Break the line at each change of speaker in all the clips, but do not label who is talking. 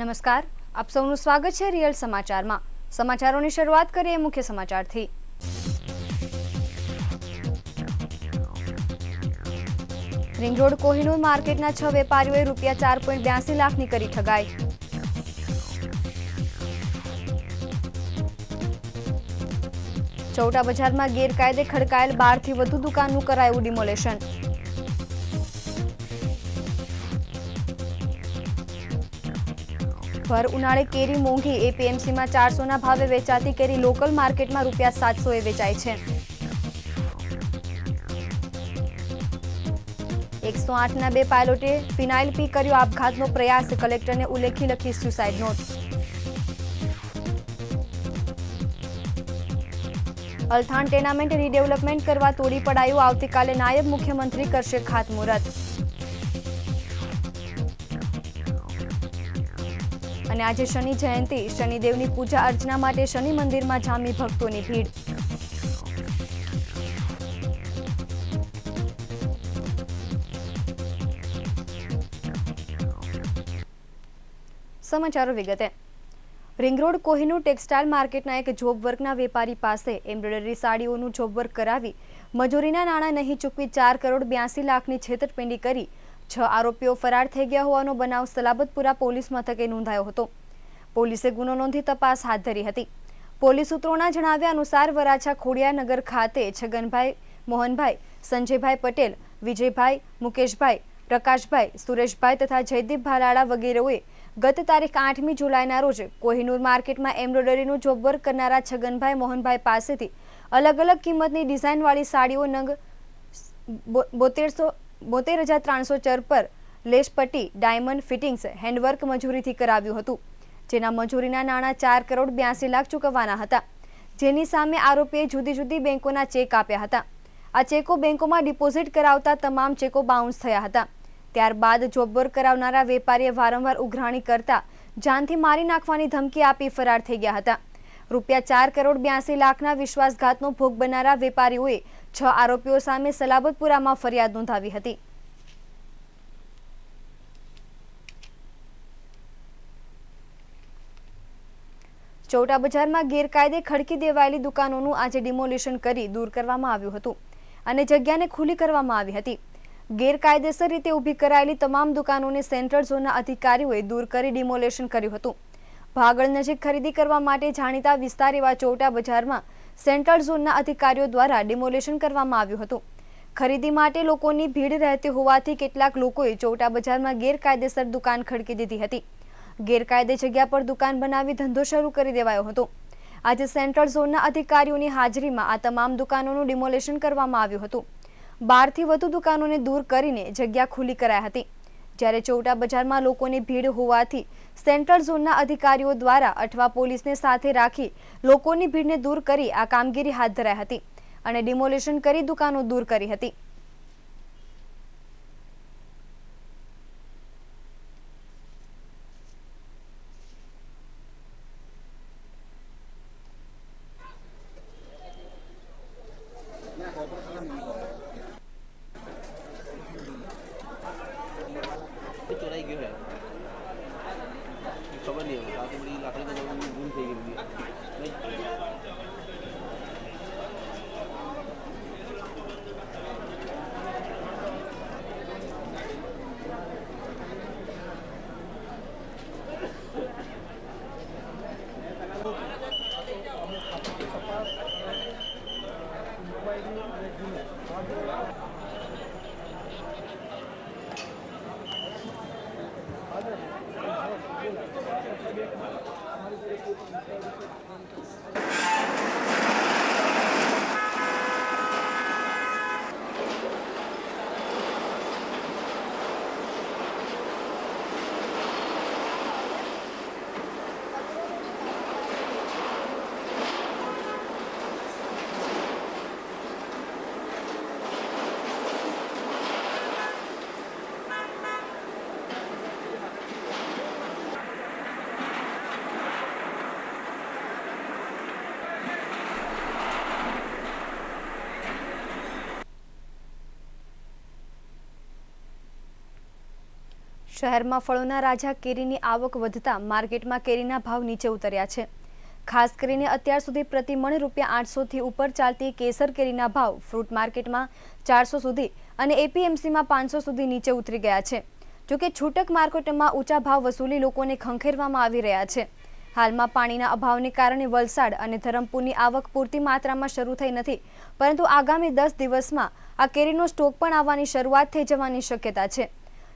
નમસ્કાર, આપ સૌનું સ્વાગત છે રિયલ સમાચારમાં। સમાચારોની શરૂઆત કરીએ મુખ્ય સમાચારથી। રિંગ રોડ કોહિનૂર માર્કેટના 6 વેપારીઓએ ₹4.82 લાખની કરી ઠગાઈ। ચૌટા બજારમાં ગેરકાયદે ખડકાયેલ 12 થી વધુ દુકાનનું કરાયું ડિમોલેશન। ભર ઉનાળે કેરી મોંઘી, એપીએમસીમાં 400ના ભાવે વેચાતી કેરી લોકલ માર્કેટમાં ₹700એ વેચાય છે। 108ના 2 પાયલોટે ફિનાઇલ પી કર્યો આપઘાતનો પ્રયાસ, કલેક્ટરને ઉલ્લેખી લખી suicide not. Althan tenement redevelopment કરવા તોડી પડાયું, આવતીકાલે નાયબ મુખ્યમંત્રી કરશે ખાતમુહૂર્ત। અને આજે શનિ જયંતિ, શનિદેવની પૂજા અર્ચના માટે શનિ મંદિરમાં જામી ભક્તોની ભીડ। સમાચારો વિગતે। રિંગ રોડ કોહિનૂર ટેક્સટાઇલ માર્કેટના એક જોબ વર્કના વેપારી પાસે એમ્બ્રોઇડરી સાડીઓનું જોબ વર્ક કરાવી મજૂરીના નાણાં નહીં ચૂકવી 4.82 લાખની છેતરપિંડી કરી 6 આરોપીઓ ફરાર થઈ ગયા હોવાનો બનાવ સલાબતપુરા પોલીસ મથકે નોંધાયો હતો। પોલીસે ગુનો નોંધી તપાસ હાથ ધરી હતી। પોલીસ સૂત્રોના જણાવ્યા અનુસાર વરાછા ખોડિયાનગર ખાતે છગનભાઈ, મોહનભાઈ, સંજયભાઈ પટેલ, વિજયભાઈ, મુકેશભાઈ, પ્રકાશભાઈ, સુરેશભાઈ તથા જયદીપ ભાલાળા વગેરેઓએ ગત તારીખ 8મી જુલાઈના રોજ કોહિનૂર માર્કેટમાં એમ્બ્રોઇડરીનું જોબ વર્ક કરનારા છગનભાઈ, મોહનભાઈ પાસેથી અલગ અલગ કિંમતની ડિઝાઇનવાળી સાડીઓ નંગ 72,304 પર લેસ પટ્ટી, ડાયમંડ ફિટિંગ્સ, હેન્ડવર્ક મજૂરીથી કરાવ્યું હતું, જેના મજૂરીના નાણાં 4.82 લાખ ચૂકવવાના હતા, જેની સામે આરોપીએ જુદી જુદી બેંકોના ચેક આપ્યા હતા। આ ચેકો બેંકોમાં ડિપોઝિટ કરાવતા તમામ ચેકો બાઉન્સ થયા હતા। ત્યારબાદ જોબ વર્ક કરાવનારા વેપારીએ વારંવાર ઉઘરાણી કરતા જાનથી મારી નાખવાની ધમકી આપી ફરાર થઈ ગયા હતા। ₹4.82 લાખના વિશ્વાસઘાતનો ભોગ બનનારા વેપારીઓએ 6 આરોપીઓ સામે સલાબતપુરામાં ફરિયાદ નોંધાવી હતી। ચૌટા બજારમાં ગેરકાયદે ખડકી દેવાયેલી દુકાનોનું આજે ડિમોલિશન કરી દૂર કરવામાં આવ્યું હતું અને જગ્યાને ખુલ્લી કરવામાં આવી હતી। ગેરકાયદેસર રીતે ઊભી કરાયેલી તમામ દુકાનોને સેન્ટ્રલ ઝોનના અધિકારીઓએ દૂર કરી ડિમોલેશન કર્યું હતું। ભાગળ નજીક ખરીદી કરવા માટે જાણીતા વિસ્તાર એવા ચૌટા બજારમાં સેન્ટ્રલ ઝોનના અધિકારીઓ દ્વારા ડિમોલેશન કરવામાં આવ્યું હતું। ખરીદી માટે લોકોની ભીડ રહેતી હોવાથી કેટલાક લોકોએ ચૌટા બજારમાં ગેરકાયદેસર દુકાન ખડકી દીધી હતી। ગેરકાયદે જગ્યા પર દુકાન બનાવી ધંધો શરૂ કરી દેવાયો હતો। આજે સેન્ટ્રલ ઝોનના અધિકારીઓની હાજરીમાં આ તમામ દુકાનોનું ડિમોલેશન કરવામાં આવ્યું હતું। 12 થી વધુ દુકાનોને દૂર કરીને જગ્યા ખુલ્લી કરાઈ હતી। જ્યારે ચૌટા બજારમાં લોકોની ભીડ હોવાથી સેન્ટ્રલ ઝોનના અધિકારીઓ દ્વારા અઠવા પોલીસને સાથે રાખી લોકોની ભીડને દૂર કરી આ કામગીરી હાથ ધરાઈ હતી અને ડિમોલેશન કરી દુકાનો દૂર કરી હતી।
चोराई गयो है खबर नहीं है आगे बड़ी लाकड़ी का गुम થઈ ગઈ
શહેરમાં ફળોના રાજા કેરીની આવક વધતા માર્કેટમાં કેરીના ભાવ નીચે ઉતર્યા છે। ખાસ કરીને અત્યાર સુધી પ્રતિ મણ ₹800 થી ઉપર ચાલતી કેસર કેરીના ભાવ ફ્રૂટ માર્કેટમાં 400 સુધી અને એપીએમસીમાં 500 સુધી નીચે ઉતરી ગયા છે। જોકે છૂટક માર્કેટમાં ઊંચા ભાવ વસૂલી લોકોને ખંખેરવામાં આવી રહ્યા છે। હાલમાં પાણીના અભાવને કારણે વલસાડ અને ધરમપુરની આવક પૂરતી માત્રામાં શરૂ થઈ નથી, પરંતુ આગામી 10 દિવસમાં આ કેરીનો સ્ટોક પણ આવવાની શરૂઆત થઈ જવાની શક્યતા છે।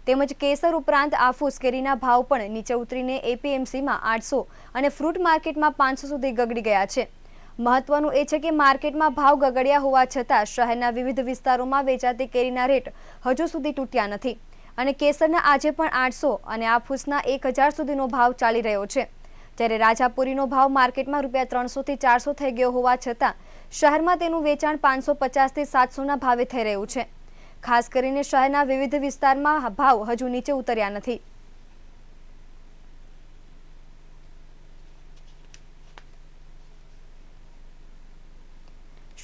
તેમજ કેસર ઉપરાંત આફૂસ કેરીના ભાવ પણ નીચે ઉતરીને એપીએમસીમાં 800 અને ફ્રૂટ માર્કેટમાં 500 સુધી ગગડી ગયા છે। મહત્વનું એ છે કે માર્કેટમાં ભાવ ગગડ્યા હોવા છતાં શહેરના વિવિધ વિસ્તારોમાં વેચાતી કેરીના રેટ હજુ સુધી તૂટ્યા નથી અને કેસરના આજે પણ 800 અને આફૂસના 1000 સુધીનો ભાવ ચાલી રહ્યો છે। જ્યારે રાજાપુરીનો ભાવ માર્કેટમાં ₹300 થી 400 થઈ ગયો હોવા છતાં શહેરમાં તેનું વેચાણ 550 થી 700ના ભાવે થઈ રહ્યું છે। ખાસ કરીને શહેરના વિવિધ વિસ્તારમાં ભાવ હજુ નીચે ઉતર્યા નથી।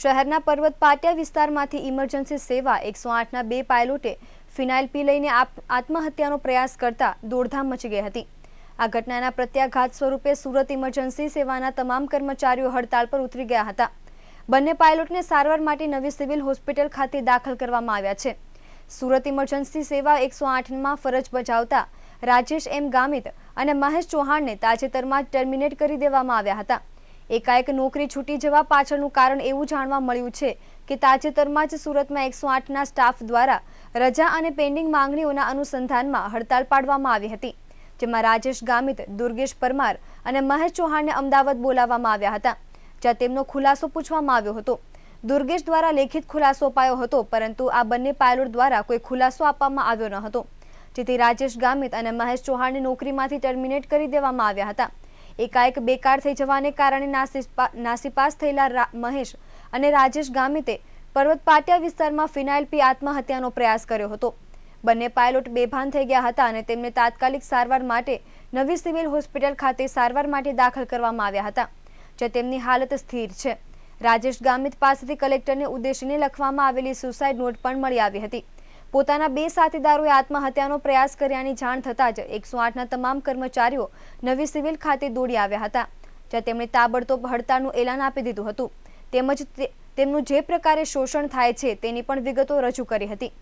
શહેરના પર્વત પાટિયા વિસ્તારમાંથી ઇમરજન્સી સેવા 108ના 2 પાયલોટે ફિનાઇલ પી લઈને આત્મહત્યાનો પ્રયાસ કરતા દોડધામ મચી ગઈ હતી। આ ઘટનાના પ્રત્યાઘાત સ્વરૂપે સુરત ઇમરજન્સી સેવાના તમામ કર્મચારીઓ હડતાળ પર ઉતરી ગયા હતા। બંને પાયલોટને સારવાર માટે નવી સિવિલ હોસ્પિટલ ખાતે દાખલ કરવામાં આવ્યા છે। સુરત ઇમરજન્સી સેવા 108માં ફરજ બજાવતા રાજેશ એમ ગામિત અને મહેશ ચૌહાણને તાજેતરમાં ટર્મિનેટ કરી દેવામાં આવ્યા હતા। એકાએક નોકરી છૂટી જવા પાછળનું કારણ એવું જાણવા મળ્યું છે કે તાજેતરમાં જ સુરતમાં 108ના સ્ટાફ દ્વારા રજા અને પેન્ડિંગ માંગણીઓના અનુસંધાનમાં હડતાળ પાડવામાં આવી હતી, જેમાં રાજેશ ગામિત, દુર્ગેશ પરમાર અને મહેશ ચૌહાણને અમદાવાદ બોલાવવામાં આવ્યા હતા, જ્યાં તેમનો ખુલાસો પૂછવામાં આવ્યો હતો। દુર્ગેશ દ્વારા લેખિત ખુલાસો અપાયો હતો, પરંતુ આ બંને પાયલોટ દ્વારા કોઈ ખુલાસો આપવામાં આવ્યો ન હતો, જેથી રાજેશ ગામિત અને મહેશ ચૌહાણને નોકરીમાંથી ટર્મિનેટ કરી દેવામાં આવ્યા હતા। એકાએક બેકાર થઈ જવાને કારણે નાસીપાસ થયેલા મહેશ અને રાજેશ ગામિતે પર્વત પાટિયા વિસ્તારમાં ફિનાઇલ પી આત્મહત્યાનો પ્રયાસ કર્યો હતો। બંને પાયલોટ બેભાન થઈ ગયા હતા અને તેમને તાત્કાલિક સારવાર માટે નવી સિવિલ હોસ્પિટલ ખાતે સારવાર માટે દાખલ કરવામાં આવ્યા હતા, જ્યાં તેમની હાલત સ્થિર છે। રાજેશ ગામિત પાસેથી કલેક્ટરને ઉદ્દેશીને લખવામાં આવેલી સુસાઇડ નોટ પણ મળી આવી હતી। પોતાના 2 સાથીદારોએ આત્મહત્યાનો પ્રયાસ કર્યાની જાણ થતાં જ 108ના તમામ કર્મચારીઓ નવી સિવિલ ખાતે દોડી આવ્યા હતા, જ્યાં તેમણે તાબડતોબ હડતાળનું એલાન આપી દીધું હતું, તેમજ તેમનું જે પ્રકારે શોષણ થાય છે તેની પણ વિગતો રજૂ કરી હતી।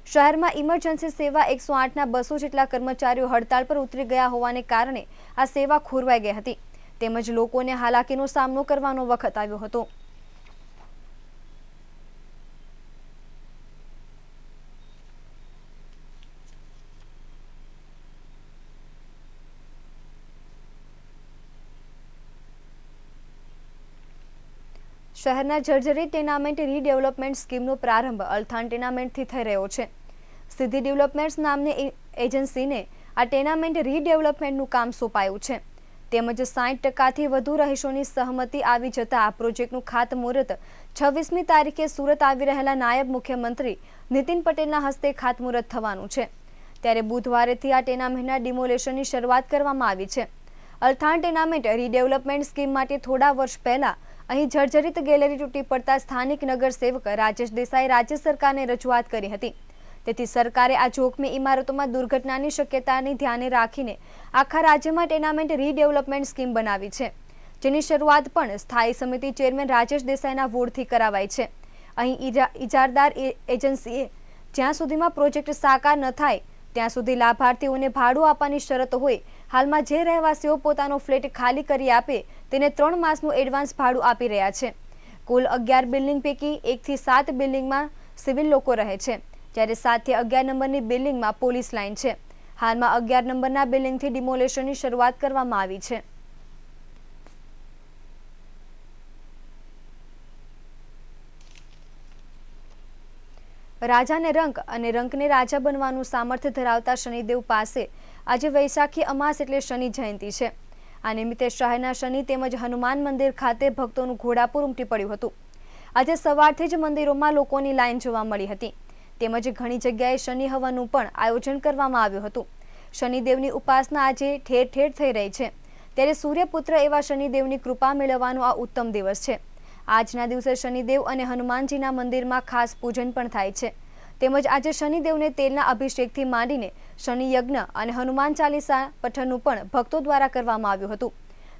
શહેરમાં ઇમરજન્સી સેવા 108ના 200 જેટલા કર્મચારીઓ હડતાળ પર ઉતરી ગયા હોવાને કારણે આ સેવા ખોરવાઈ ગઈ હતી, તેમજ લોકોને હાલાકીનો સામનો કરવાનો વખત આવ્યો હતો। શહેરના જર્જરિત ટેનામેન્ટ રીડેવલપમેન્ટ સ્કીમનો પ્રારંભ અલથાણ ટેનામેન્ટથી થઈ રહ્યો છે। સિદ્ધિ ડેવલપમેન્ટ્સ નામની એજન્સીને આ ટેનામેન્ટ રીડેવલપમેન્ટનું કામ સોંપાયું છે, તેમજ 60%થી વધુ રહીશોની સહમતિ આવી જતા આ પ્રોજેક્ટનું ખાતમુહૂર્ત 26મી તારીખે સુરત આવી રહેલા નાયબ મુખ્યમંત્રી નીતિન પટેલના હસ્તે ખાતમુહૂર્ત થવાનું છે। ત્યારે બુધવારેથી આ ટેનામેન્ટના ડિમોલેશનની શરૂઆત કરવામાં આવી છે। અલથાણ ટેનામેન્ટ રીડેવલપમેન્ટ સ્કીમ માટે થોડા વર્ષ પહેલા અહીં જર્જરિત ગેલેરી તૂટી પડતા સ્થાનિક નગરસેવક રાજેશ દેસાઈ રાજ્ય સરકારને રજૂઆત કરી હતી, તેથી સરકારે આ જોખમી ઇમારતોમાં દુર્ઘટનાની શક્યતાને ધ્યાને રાખીને આખા રાજ્યમાં ટેનામેન્ટ રીડેવલપમેન્ટ સ્કીમ બનાવી છે, જેની શરૂઆત પણ સ્થાયી સમિતિ ચેરમેન રાજેશ દેસાઈના વોર્ડથી કરાવાઈ છે। અહીં ઇજારદાર એજન્સીએ જ્યાં સુધીમાં પ્રોજેક્ટ સાકાર ન થાય ત્યાં સુધી લાભાર્થીઓને ભાડું આપવાની શરત હોય। હાલમાં જે રહેવાસીઓ પોતાનો ફ્લેટ ખાલી કરી આપે તેને 3 માસનું એડવાન્સ ભાડું આપી રહ્યા છે। કુલ 11 બિલ્ડિંગ પૈકી 1 થી 7 બિલ્ડિંગમાં સિવિલ લોકો રહે છે, જ્યારે 7 થી 11 નંબરની બિલ્ડિંગમાં પોલીસ લાઇન છે। હાલમાં 11 નંબરના બિલ્ડિંગથી ડિમોલેશનની શરૂઆત કરવામાં આવી છે। રાજાને રંક અને રંકને રાજા બનવાનું સામર્થ્ય ધરાવતા શનિદેવ પાસે આજે વૈશાખી અમાસ એટલે શનિ જયંતિ છે। આ નિમિત્તે શહેરના શનિ તેમજ હનુમાન મંદિર ખાતે ભક્તોનું ઘોડાપુર ઉમટી પડ્યું હતું। આજે સવારથી જ મંદિરોમાં લોકોની લાઈન જોવા મળી હતી, તેમજ ઘણી જગ્યાએ શનિ હવનનું પણ આયોજન કરવામાં આવ્યું હતું। શનિદેવની ઉપાસના આજે ઠેર ઠેર થઈ રહી છે, ત્યારે સૂર્યપુત્ર એવા શનિદેવની કૃપા મેળવવાનો આ ઉત્તમ દિવસ છે। આજના દિવસે શનિદેવ અને હનુમાનજીના મંદિરમાં ખાસ પૂજન પણ થાય છે, તેમજ આજે શનિદેવને તેલના અભિષેકથી માંડીને શનિ યજ્ઞ અને હનુમાન ચાલીસા પઠનનું પણ ભક્તો દ્વારા કરવામાં આવ્યું હતું.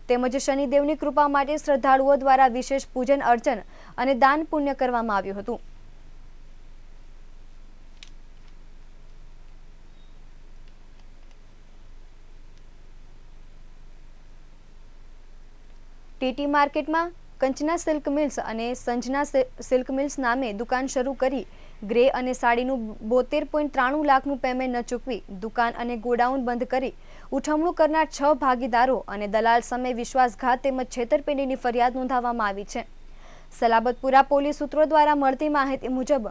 તેમજ શનિદેવની કૃપા માટે શ્રદ્ધાળુઓ દ્વારા વિશેષ પૂજન અર્ચન અને દાન પુણ્ય કરવામાં આવ્યું હતું. ટીટી માર્કેટમાં કંચના સિલ્ક મિલ્સ અને સંજના સિલ્ક મિલ્સ નામે દુકાન શરૂ કરી ગ્રે અને સાડીનું 72.93 લાખનું પેમેન્ટ ન ચૂકવી દુકાન અને ગોડાઉન બંધ કરી ઉઠમણું કરનાર 6 ભાગીદારો અને દલાલ સામે વિશ્વાસઘાત તેમજ છેતરપિંડીની ફરિયાદ નોંધાવવામાં આવી છે. સલાબતપુરા પોલીસ સૂત્રો દ્વારા મળતી માહિતી મુજબ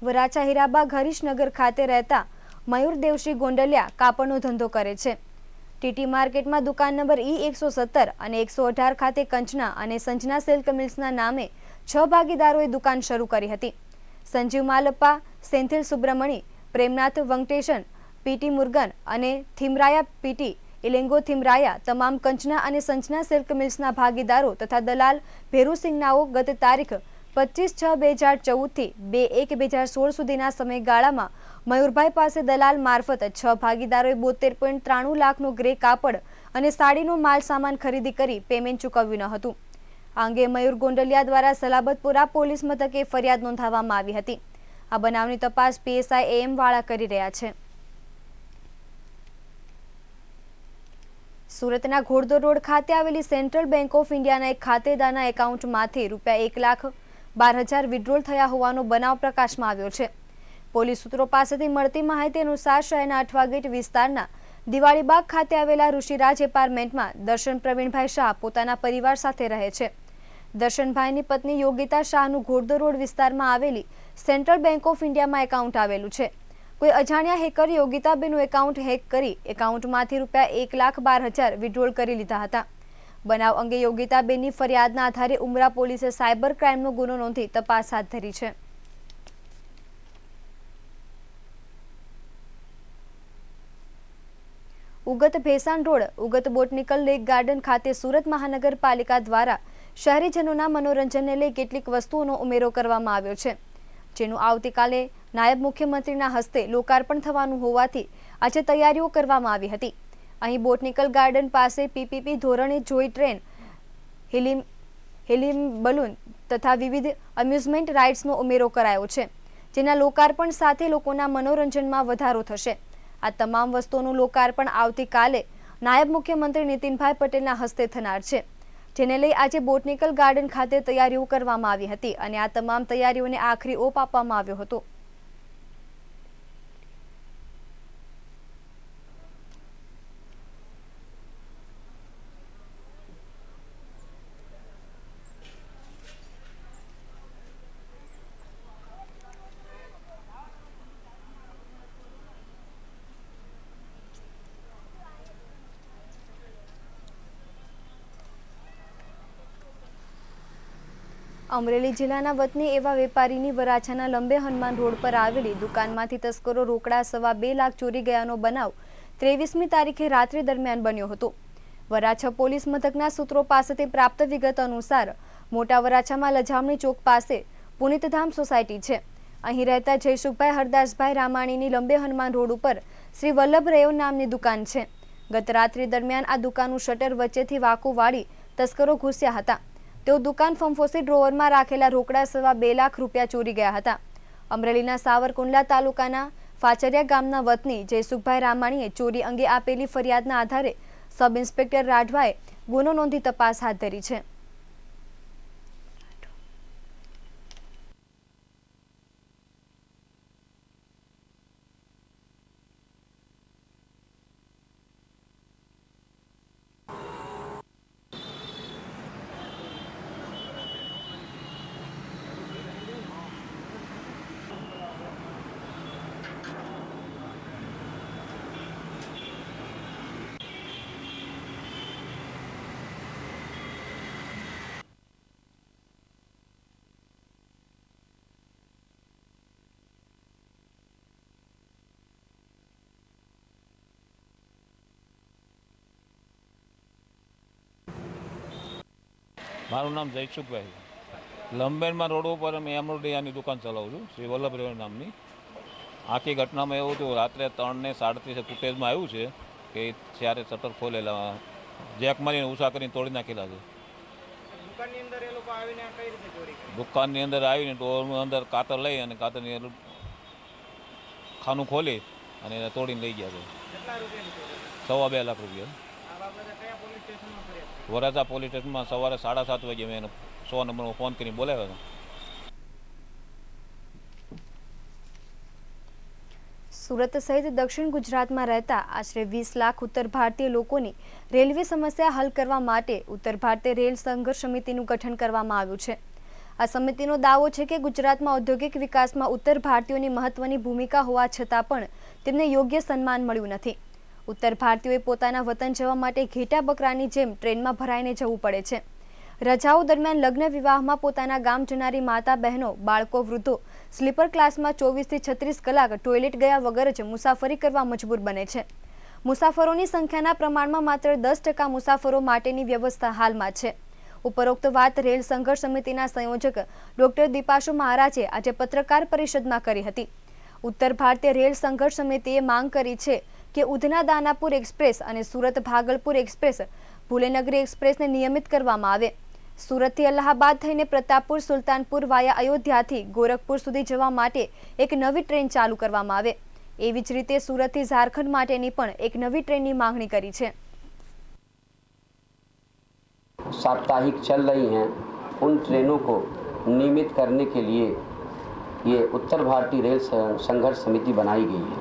વરાછા હીરાબાગ હરીશનગર ખાતે રહેતા મયુર દેવશ્રી ગોંડલિયા કાપડનો ધંધો કરે છે. ટીટી માર્કેટમાં દુકાન નંબર E117 અને 118 ખાતે કંચના અને સંજના સિલ્ક મિલ્સના નામે 6 ભાગીદારોએ દુકાન શરૂ કરી હતી. સંજીવ માલપ્પા, સેન્થિલ સુબ્રમણી, પ્રેમનાથ વંકટેશન, પીટી મુરગન અને થીમરાયા પીટી ઇલેંગો થીમરાયા તમામ કંચના અને સંજના સિલ્ક મિલ્સના ભાગીદારો તથા દલાલ ભેરુસિંગનાઓ ગત તારીખ 25/6/2014 થી 2/1/2016 સુધીના સમયગાળામાં મયુરભાઈ પાસે દલાલ મારફત 6 ભાગીદારોએ 72.93 લાખનો ગ્રે કાપડ અને સાડીનો માલ સામાન ખરીદી કરી પેમેન્ટ ચૂકવ્યું ન હતું. આ અંગે મયુર ગોંડલિયા દ્વારા સલાબતપુરા પોલીસ મથકે ફરિયાદ નોંધાવવામાં આવી હતી. આ બનાવની તપાસ PSI AM વાળા કરી રહ્યા છે. સુરતના ઘોડદોડ રોડ ખાતે આવેલી સેન્ટ્રલ બેંક ઓફ ઇન્ડિયાના એક ખાતેદારના એકાઉન્ટમાંથી ₹1,12,000 વિડ્રોલ થયા હોવાનો બનાવ પ્રકાશમાં આવ્યો છે. પોલીસ સૂત્રો પાસેથી મળતી માહિતી અનુસાર શહેરના અઠવા ગેટ વિસ્તારના દિવાળીબાગ ખાતે આવેલા ઋષિરાજ એપાર્ટમેન્ટમાં દર્શન પ્રવીણભાઈ શાહ પોતાના પરિવાર સાથે રહે છે. દર્શનભાઈની પત્ની યોગિતા શાહનું ઘોડદોડ રોડ વિસ્તારમાં આવેલી સેન્ટ્રલ બેંક ઓફ ઇન્ડિયામાં એકાઉન્ટ આવેલું છે. કોઈ અજાણ્યા હેકર યોગિતાબેનનું એકાઉન્ટ હેક કરી એકાઉન્ટમાંથી ₹1,12,000 વિડ્રોલ કરી લીધા હતા. બનાવ અંગે યોગિતાબેનની ફરિયાદના આધારે ઉમરા પોલીસે સાયબર ક્રાઇમનો ગુનો નોંધી તપાસ હાથ ધરી છે. Ugat Bhesan road Ugat botanical lake garden ખાતે સુરત મહાનગરપાલિકા દ્વારા શહેરીજનોના મનોરંજનને લઈ કેટલીક વસ્તુઓનો ઉમેરો કરવામાં આવ્યો છે, જેનું આવતીકાલે નાયબ મુખ્યમંત્રીના હસ્તે લોકાર્પણ થવાનું હોવાથી આજે તૈયારીઓ કરવામાં આવી હતી. અહીં બોટનિકલ ગાર્ડન પાસે PPP ધોરણે જોઈ ટ્રેન, હિલિયમ બલૂન તથા વિવિધ અમ્યુઝમેન્ટ રાઇડ્સનો ઉમેરો કરાયો છે, જેના લોકાર્પણ સાથે લોકોના મનોરંજનમાં વધારો થશે. આ તમામ વસ્તુઓનું લોકાર્પણ આવતીકાલે નાયબ મુખ્યમંત્રી નીતિનભાઈ પટેલના હસ્તે થનાર છે, જેને લઈ આજે બોટનિકલ ગાર્ડન ખાતે તૈયારીઓ કરવામાં આવી હતી અને આ તમામ તૈયારીઓને આખરી ઓપ આપવામાં આવ્યો હતો. અમરેલી જિલ્લાના વતની એવા વેપારીની વરાછાના લંબે હનુમાન રોડ પર આવેલી દુકાનમાંથી તસ્કરો રોકડા ₹2.25 લાખ ચોરી ગયાનો બનાવ 23મી તારીખે રાત્રિ દરમિયાન બન્યો હતો. વરાછા પોલીસ મથકના સૂત્રો પાસેથી પ્રાપ્ત વિગત અનુસાર મોટા વરાછામાં લજામણી ચોક પાસે પુનિતધામ સોસાયટી છે. અહીં રહેતા જયસુખભાઈ હરદાસભાઈ રામાણીની લંબે હનુમાન રોડ ઉપર શ્રી વલ્લભ રેવ નામની દુકાન છે. ગત રાત્રિ દરમિયાન આ દુકાનનું શટર વચ્ચેથી વાંકું વાળી તસ્કરો ઘૂસ્યા હતા. તેઓ દુકાન ફંફોસી ડ્રોવરમાં રાખેલા રોકડા ₹2.25 લાખ ચોરી ગયા હતા. અમરેલીના સાવરકુંડલા તાલુકાના ફાચરિયા ગામના વતની જયસુખભાઈ રામાણીએ ચોરી અંગે આપેલી ફરિયાદના આધારે સબ ઇન્સ્પેક્ટર રાઠવાએ ગુનો નોંધી તપાસ હાથ ધરી છે.
મારું નામ જયસુખભાઈ. લંબેરમાં રોડ ઉપર અમે એમરોડિયાની દુકાન ચલાવું છું, શ્રી વલ્લભ રેવ નામની. આખી ઘટનામાં એવું થયું, રાત્રે 3:37 ફૂટેજમાં આવ્યું છે કે જ્યારે શટર ખોલેલા જેક મારીને ઉષા કરીને તોડી નાખેલા છે. દુકાનની અંદર આવીને ડોરની અંદર કાતર લઈ અને કાતરની અંદર ખાનું ખોલી અને એને તોડીને લઈ ગયા છે. ₹2.25 લાખ. વરાછા પોલીસ સ્ટેશનમાં સવારે 7:30 વાગે મેં 100 નંબરમાં ફોન કરીને બોલાવ્યો હતો.
સુરત સહિત દક્ષિણ ગુજરાતમાં રહેતા આશરે 20 લાખ ઉત્તર ભારતીય લોકોની રેલવે સમસ્યા હલ કરવા માટે ઉત્તર ભારતીય રેલ સંઘર્ષ સમિતિનું ગઠન કરવામાં આવ્યું છે. આ સમિતિનો દાવો છે કે ગુજરાતમાં ઔદ્યોગિક વિકાસમાં ઉત્તર ભારતીયોની મહત્વની ભૂમિકા હોવા છતાં પણ તેમને યોગ્ય સન્માન મળ્યું નથી. ઉત્તર ભારતીયોએ પોતાના વતન જવા માટે ઘેટા બકરાની જેમ ટ્રેનમાં ભરાઈને જવું પડે છે. રજાઓ દરમિયાન લગ્ન વિવાહમાં પોતાના ગામ જનારી માતા બહેનો, બાળકો, વૃદ્ધો સ્લીપર ક્લાસમાં 24 થી 36 કલાક ટોયલેટ ગયા વગર જ મુસાફરી કરવા મજબૂર બને છે. મુસાફરોની સંખ્યાના પ્રમાણમાં માત્ર 10% મુસાફરો માટેની વ્યવસ્થા હાલમાં છે. ઉપરોક્ત વાત રેલ સંઘર્ષ સમિતિના સંયોજક ડોક્ટર દીપાશુ મહારાજે આજે પત્રકાર પરિષદમાં કરી હતી. ઉત્તર ભારતીય રેલ સંઘર્ષ સમિતિએ માંગ કરી છે કે ઉધના દાનાપુર એક્સપ્રેસ અને સુરત ભાગલપુર એક્સપ્રેસ, ભૂલેનગરી એક્સપ્રેસને નિયમિત કરવામાં આવે. સુરતથી અલ્હાબાદ થઈને પ્રતાપપુર, સુલતાનપુર વાયા અયોધ્યાથી ગોરખપુર સુધી જવા માટે એક નવી ટ્રેન ચાલુ કરવામાં આવે. એવી જ રીતે સુરતથી ઝારખંડ માટેની પણ એક નવી ટ્રેનની માંગણી કરી છે.
साप्ताहिक चल रही हैं उन ट्रेनों को नियमित करने के लिए ये उत्तर भारतीय रेल संघर्ष समिति बनाई गई है.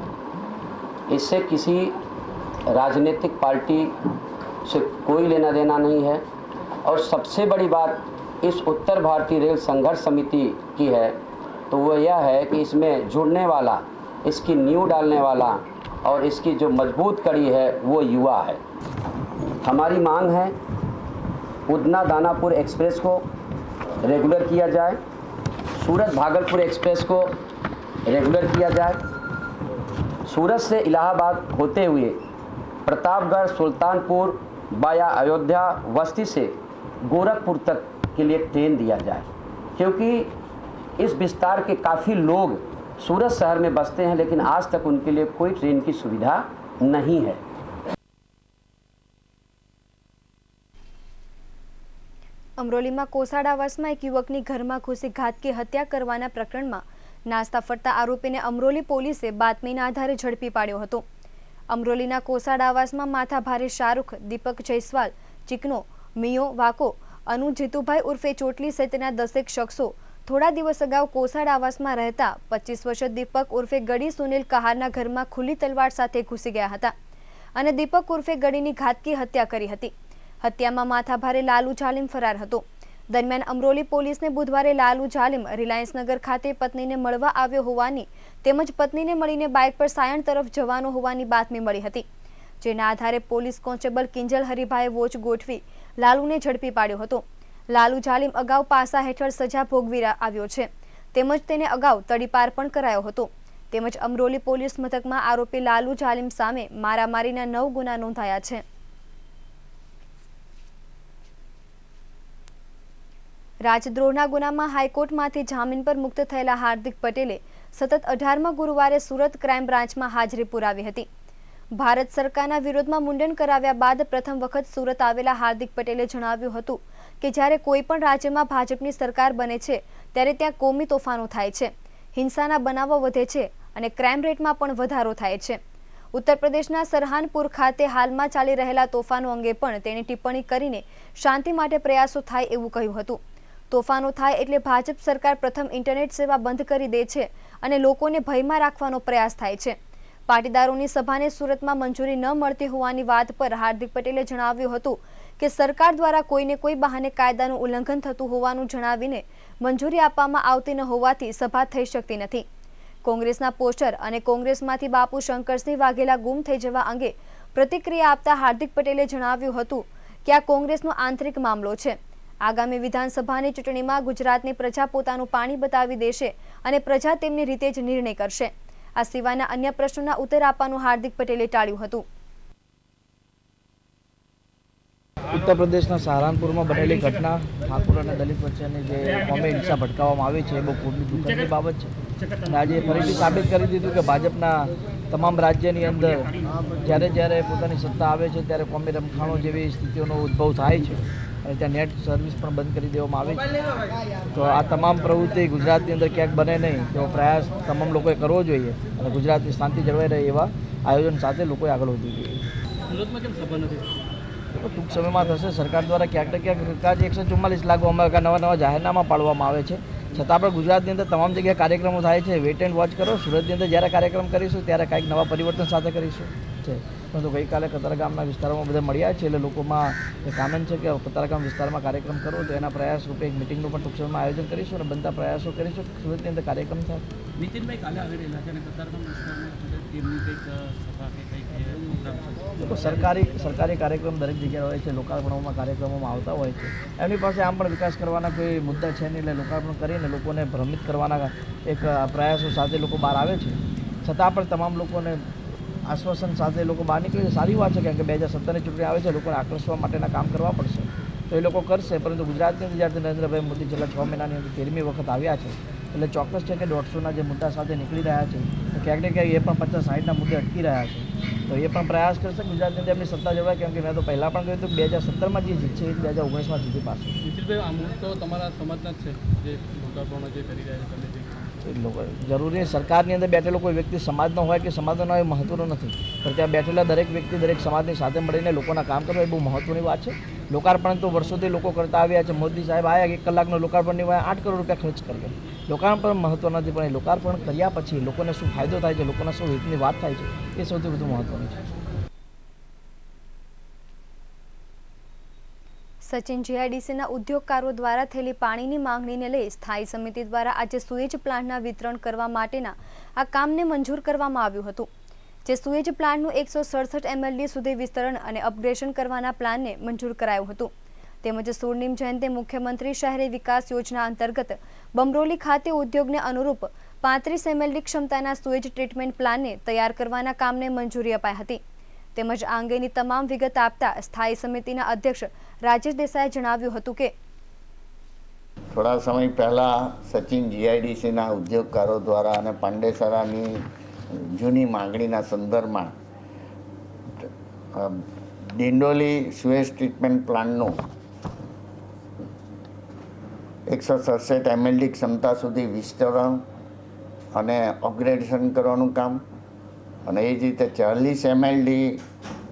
इससे किसी राजनीतिक पार्टी से कोई लेना देना नहीं है और सबसे बड़ी बात इस उत्तर भारतीय रेल संघर्ष समिति की है तो वो यह है कि इसमें जुड़ने वाला, इसकी नींव डालने वाला और इसकी जो मजबूत कड़ी है वो युवा है. हमारी मांग है उधना दानापुर एक्सप्रेस को रेगुलर किया जाए, सूरत भागलपुर एक्सप्रेस को रेगुलर किया जाए, सूरत से इलाहाबाद होते हुए प्रतापगढ़, सुल्तानपुर वाया अयोध्या, बस्ती से गोरखपुर तक के लिए ट्रेन दिया जाए, क्योंकि इस विस्तार के काफ़ी लोग सूरत शहर में बसते हैं लेकिन आज तक उनके लिए कोई ट्रेन की सुविधा नहीं है.
અમરોલીમાં કોસાડાવાસમાં એક યુવકની ઘરમાં ઘૂસી ઘાતકી હત્યા કરવાના પ્રકરણમાં નાસ્તા ફરતા આરોપીને અમરોલી પોલીસે બાતમીના આધારે ઝડપી પાડ્યો હતો. અમરોલીના કોસાડાવાસમાં માથાભારે શાહરૂખ, દીપક જયસ્વાલ, ચિકનો, મિયો વાકો, અનુ જીતુભાઈ ઉર્ફે ચોટલી સહિતના 10 શખ્સો થોડા દિવસ અગાઉ કોસાડાવાસમાં રહેતા 25 વર્ષીય દીપક ઉર્ફે ગડી સુનિલ કહારના ઘરમાં ખુલ્લી તલવાર સાથે ઘૂસી ગયા હતા અને દીપક ઉર્ફે ગડીની ઘાતકી હત્યા કરી હતી. હત્યામાં માથાભારે લાલુ જાલિમ ફરાર હતો. દરમિયાન અમરોલી પોલીસને બુધવારે લાલુ જાલિમ રિલાયન્સ નગર ખાતે પત્નીને મળવા આવ્યો હોવાની તેમજ પત્નીને મળીને બાઇક પર સાયણ તરફ જવાનો હોવાની બાતમી મળી હતી. જેના આધારે પોલીસ કોન્સ્ટેબલ કિંજલ હરિભાઈએ વોચ ગોઠવી લાલુને ઝડપી પાડ્યો હતો. લાલુ જાલિમ અગાઉ પાસા હેઠળ સજા ભોગવી આવ્યો છે તેમજ તેને અગાઉ તડીપાર પણ કરાયો હતો. તેમજ અમરોલી પોલીસ મથકમાં આરોપી લાલુ જાલિમ સામે મારામારીના 9 ગુના નોંધાયા છે. રાજદ્રોહના ગુનામાં હાઈકોર્ટમાંથી જામીન પર મુક્ત થયેલા હાર્દિક પટેલે સતત 18મા ગુરુવારે સુરત ક્રાઇમ બ્રાન્ચમાં હાજરી પુરાવી હતી. ભારત સરકારના વિરોધમાં મુંડન કરાવ્યા બાદ પ્રથમ વખત સુરત આવેલા હાર્દિક પટેલે જણાવ્યું હતું કે જ્યારે કોઈ પણ રાજ્યમાં ભાજપની સરકાર બને છે ત્યારે ત્યાં કોમી તોફાનો થાય છે, હિંસાના બનાવો વધે છે અને ક્રાઇમ રેટમાં પણ વધારો થાય છે. ઉત્તર પ્રદેશના સરહાનપુર ખાતે હાલમાં ચાલી રહેલા તોફાનો અંગે પણ તેણે ટિપ્પણી કરીને શાંતિ માટે પ્રયાસો થાય એવું કહ્યું હતું. તોફાનો થાય એટલે ભાજપ સરકાર પ્રથમ ઇન્ટરનેટ સેવા બંધ કરી દે છે અને લોકોને ભયમાં રાખવાનો પ્રયાસ થાય છે. પાટીદારોની સભાને સુરતમાં મંજૂરી ન મળતી હોવાની વાત પર હાર્દિક પટેલે જણાવ્યું હતું કે સરકાર દ્વારા કોઈને કોઈ બહાને કાયદાનું ઉલ્લંઘન થતું હોવાનું જણાવીને મંજૂરી આપવામાં આવતી ન હોવાથી સભા થઈ શકતી નથી. કોંગ્રેસના પોસ્ટર અને કોંગ્રેસમાંથી બાપુ શંકરસિંહ વાઘેલા ગુમ થઈ જવા અંગે પ્રતિક્રિયા આપતા હાર્દિક પટેલે જણાવ્યું હતું કે આ કોંગ્રેસનો આંતરિક મામલો છે. આગામી વિધાનસભાની ચૂંટણીમાં ગુજરાતની પ્રજા પોતાનું પાણી બતાવી દેશે અને પ્રજા તેમની રીતે જ નિર્ણય કરશે. આ સિવાયના અન્ય પ્રશ્નોના ઉત્તર આપવાનું હાર્દિક પટેલે ટાળ્યું હતું.
ઉત્તર પ્રદેશના સહારનપુરમાં બનેલી ઘટના ઠાકોર અને દલિત વચ્ચેની જે કોમી હિંસા ભડકાવવામાં આવી છે એ બહુ ખોટી દુઃખદની બાબત છે અને આજે ફરીથી સાબિત કરી દીધું કે ભાજપના તમામ રાજ્યની અંદર જ્યારે પોતાની સત્તા આવે છે ત્યારે કોમી રમખાણો જેવી સ્થિતિઓનો ઉદ્ભવ થાય છે અને ત્યાં નેટ સર્વિસ પણ બંધ કરી દેવામાં આવી છે. તો આ તમામ પ્રવૃત્તિ ગુજરાતની અંદર ક્યાંક બને નહીં તેવો પ્રયાસ તમામ લોકોએ કરવો જોઈએ અને ગુજરાતની શાંતિ જળવાઈ રહે એવા આયોજન સાથે લોકોએ આગળ વધવું જોઈએ.
સુરતમાં કેમ સભા નથી?
ટૂંક સમયમાં થશે. સરકાર દ્વારા ક્યાંક ને ક્યાંક 144 લાખ નવા જાહેરનામા પાડવામાં આવે છે, છતાં પણ ગુજરાતની અંદર તમામ જગ્યાએ કાર્યક્રમો થાય છે. વેઇટ એન્ડ વોચ કરો. સુરતની અંદર જ્યારે કાર્યક્રમ કરીશું ત્યારે કાંઈક નવા પરિવર્તન સાથે કરીશું છે. પરંતુ ગઈકાલે કતારગામના વિસ્તારોમાં બધા મળ્યા છે એટલે લોકોમાં એક આનંદ છે કે કતારગામ વિસ્તારમાં કાર્યક્રમ કરો તો એના પ્રયાસ રૂપે એક મિટિંગનું પણ ટૂંક સમયમાં આયોજન કરીશું અને બનતા પ્રયાસો કરીશું સુરતની અંદર કાર્યક્રમ થાય.
નીતિનભાઈ કાલે આવી રહેલા છે અને કતારગામ વિસ્તારમાં ટીમની કંઈક સભા કે કંઈક પ્રોગ્રામ છે?
તો સરકારી કાર્યક્રમ દરેક જગ્યાએ હોય છે, લોકાર્પણોમાં કાર્યક્રમોમાં આવતા હોય છે. એમની પાસે આમ પણ વિકાસ કરવાના કોઈ મુદ્દા છે નહીં એટલે લોકાર્પણ કરીને લોકોને ભ્રમિત કરવાના એક પ્રયાસો સાથે લોકો બહાર આવે છે. છતાં પણ તમામ લોકોને આશ્વાસન સાથે લોકો બહાર નીકળે છે. સારી વાત છે કારણ કે 2017ની ચૂંટણી આવે છે, લોકોને આકર્ષવા માટેના કામ કરવા પડશે તો એ લોકો કરશે. પરંતુ ગુજરાતની અંદર જ્યારથી નરેન્દ્રભાઈ મોદી છેલ્લા 6 મહિનાની અંદર 13મી વખત આવ્યા છે એટલે ચોક્કસ છે કે 150ના જે મુદ્દા સાથે નીકળી રહ્યા છે તો ક્યાંક ને ક્યાંક એ પણ 50-60ના મુદ્દે અટકી રહ્યા છે. તો એ પણ પ્રયાસ કરશે ગુજરાતની અંદર એમની સત્તા જળવાય. કેમ કે મેં તો પહેલાં પણ કહ્યું હતું 2017માં જે જીતશે એ 2019માં જીતી પાશે.
નીતિનભાઈ, આ મૂળ તો તમારા સમાજના જ છે જે લોકાર્પણો જે કરી રહ્યા છે તમે
લોકો જરૂરી સરકારની અંદર બેઠેલો કોઈ વ્યક્તિ સમાજનો હોય કે સમાજનો ન હોય એ મહત્વનું નથી, પણ ત્યાં બેઠેલા દરેક વ્યક્તિ દરેક સમાજની સાથે મળીને લોકોના કામ કરવા એ બહુ મહત્વની વાત છે. લોકાર્પણ તો વર્ષોથી લોકો કરતા આવ્યા છે. મોદી સાહેબ આવ્યા 1 કલાકનું લોકાર્પણની વાય 8 કરોડ રૂપિયા ખર્ચ કર્યો. લોકાર્પણ મહત્વ નથી, પણ એ લોકાર્પણ કર્યા પછી લોકોને શું ફાયદો થાય છે, લોકોના શું હિતની વાત થાય છે એ સૌથી વધુ મહત્વનું છે.
સચિન જીઆઈડીસીના ઉદ્યોગકારો દ્વારા થયેલી પાણીની માંગણીને લઈ સ્થાયી સમિતિ દ્વારા આજે સુએજ પ્લાન્ટના વિતરણ કરવા માટેના આ કામને મંજૂર કરવામાં આવ્યું હતું. જે સુએજ પ્લાન્ટનું 167 MLD સુધી વિસ્તરણ અને અપગ્રેડેશન કરવાના પ્લાનને મંજૂર કરાયું હતું. તેમજ સ્વર્ણિમ જયંતે મુખ્યમંત્રી શહેરી વિકાસ યોજના અંતર્ગત બમરોલી ખાતે ઉદ્યોગને અનુરૂપ 35 MLD ક્ષમતાના સુએજ ટ્રીટમેન્ટ પ્લાનને તૈયાર કરવાના કામને મંજૂરી અપાઈ હતી. તેમજ આ અંગેની તમામ વિગત આપતા સ્થાયી સમિતિના અધ્યક્ષ રાજેશ દેસાઈએ જણાવ્યું હતું કે
થોડા સમય પહેલાં સચિન જીઆઈડીસીના ઉદ્યોગકારો દ્વારા અને પાંડેસરાની જૂની માંગણીના સંદર્ભમાં ડિંડોલી સુએજ ટ્રીટમેન્ટ પ્લાન્ટનું 167 MLD ક્ષમતા સુધી વિસ્તરણ અને અપગ્રેડેશન કરવાનું કામ અને એ જ રીતે 40 MLD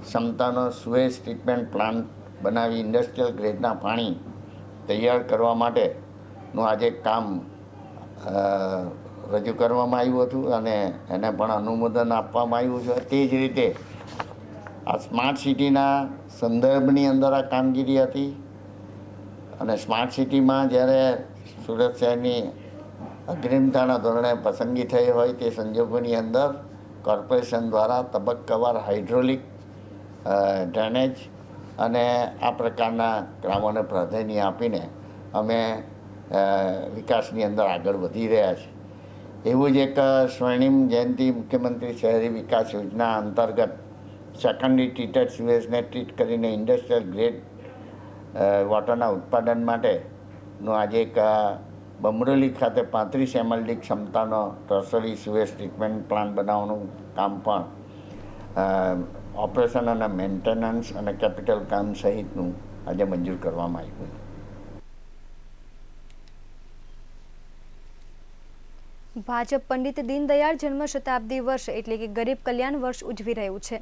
ક્ષમતાનો સુએજ ટ્રીટમેન્ટ પ્લાન્ટ બનાવી ઇન્ડસ્ટ્રીયલ ગ્રેડના પાણી તૈયાર કરવા માટેનું આજે કામ રજૂ કરવામાં આવ્યું હતું અને એને પણ અનુમોદન આપવામાં આવ્યું છે. તે જ રીતે આ સ્માર્ટ સિટીના સંદર્ભની અંદર આ કામગીરી હતી અને સ્માર્ટ સિટીમાં જ્યારે સુરત શહેરની અગ્રિમતાના ધોરણે પસંદગી થઈ હોય તે સંજોગોની અંદર કોર્પોરેશન દ્વારા તબક્કાવાર હાઇડ્રોલિક ડ્રેનેજ અને આ પ્રકારના કામોને પ્રાધાન્ય આપીને અમે વિકાસની અંદર આગળ વધી રહ્યા છીએ. એવું જ એક સ્વર્ણિમ જયંતિ મુખ્યમંત્રી શહેરી વિકાસ યોજના અંતર્ગત સેકન્ડરી ટ્રીટેડ સુએજને ટ્રીટ કરીને ઇન્ડસ્ટ્રીયલ ગ્રેડ વોટરના ઉત્પાદન માટેનો આજે એક બમરોલી ખાતે 35 MLD ક્ષમતાનો ટર્સરી સુએજ ટ્રીટમેન્ટ પ્લાન્ટ બનાવવાનું કામ પણ ઓપરેશન અને મેન્ટેનન્સ અને કેપિટલ કામ સહિતનું આજે મંજૂર કરવામાં આવ્યું.
ભાજપ પંડિત દીનદયાળ જન્મ શતાબ્દી વર્ષ એટલે કે ગરીબ કલ્યાણ વર્ષ ઉજવી રહ્યું છે,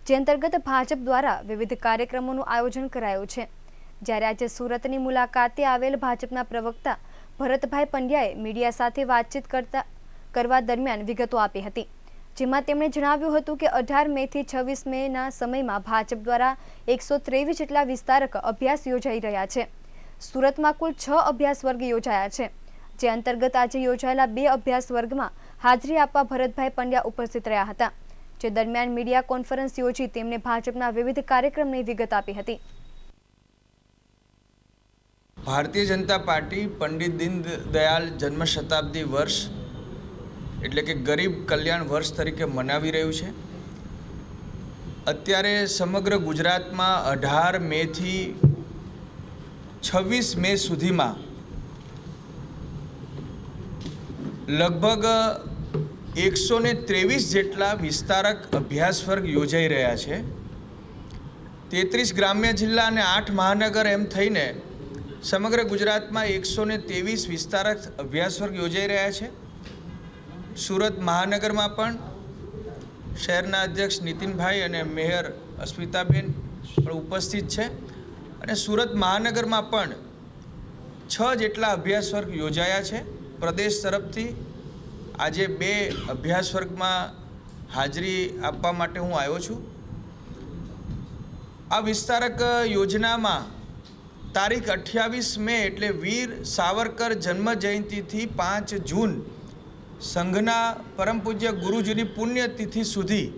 જે અંતર્ગત ભાજપ દ્વારા વિવિધ કાર્યક્રમોનું આયોજન કરાયું છે. જ્યારે આજે સુરતની મુલાકાતે આવેલ ભાજપના પ્રવક્તા ભરતભાઈ પંડ્યાએ મીડિયા સાથે વાતચીત કરવા દરમિયાન વિગતો આપી હતી, જેમાં તેમણે જણાવ્યું હતું કે 18 મેથી 26 મેના સમયમાં ભાજપ દ્વારા 123 જેટલા વિસ્તારક અભ્યાસ યોજાઈ રહ્યા છે. સુરતમાં કુલ 6 અભ્યાસ વર્ગ યોજાયા છે, જે અંતર્ગત આજે યોજાયેલા 2 અભ્યાસ વર્ગમાં હાજરી આપવા ભરતભાઈ પંડ્યા ઉપસ્થિત રહ્યા હતા. જે દરમિયાન મીડિયા કોન્ફરન્સ યોજી તેમને ભાજપના વિવિધ કાર્યક્રમની વિગત આપી હતી.
ભારતીય જનતા પાર્ટી પંડિત દીનદયાળ જન્મ શતાબ્દી વર્ષ એટલે કે ગરીબ કલ્યાણ વર્ષ તરીકે મનાવી રહ્યું છે. અત્યારે સમગ્ર ગુજરાતમાં 18 મેથી 26 મે સુધીમાં લગભગ 123 જેટલા વિસ્તારક અભ્યાસ વર્ગ યોજાઈ રહ્યા છે. 33 ગ્રામ્ય જિલ્લા અને 8 મહાનગર એમ થઈને સમગ્ર ગુજરાતમાં 123 વિસ્તારક અભ્યાસ વર્ગ યોજાઈ રહ્યા છે. સુરત મહાનગરમાં પણ શહેરના અધ્યક્ષ નીતિનભાઈ અને મેયર અસ્મિતાબેન પણ ઉપસ્થિત છે. અને સુરત મહાનગરમાં પણ 6 જેટલા અભ્યાસ વર્ગ યોજાયા છે. પ્રદેશ તરફથી આજે 2 અભ્યાસ વર્ગમાં હાજરી આપવા માટે હું આવ્યો છું. આ વિસ્તારક યોજનામાં તારીખ 28 મે એટલે વીર સાવરકર જન્મ જયંતિથી 5 જૂન સંઘના પરમ પૂજ્ય ગુરુજીની પુણ્યતિથિ સુધી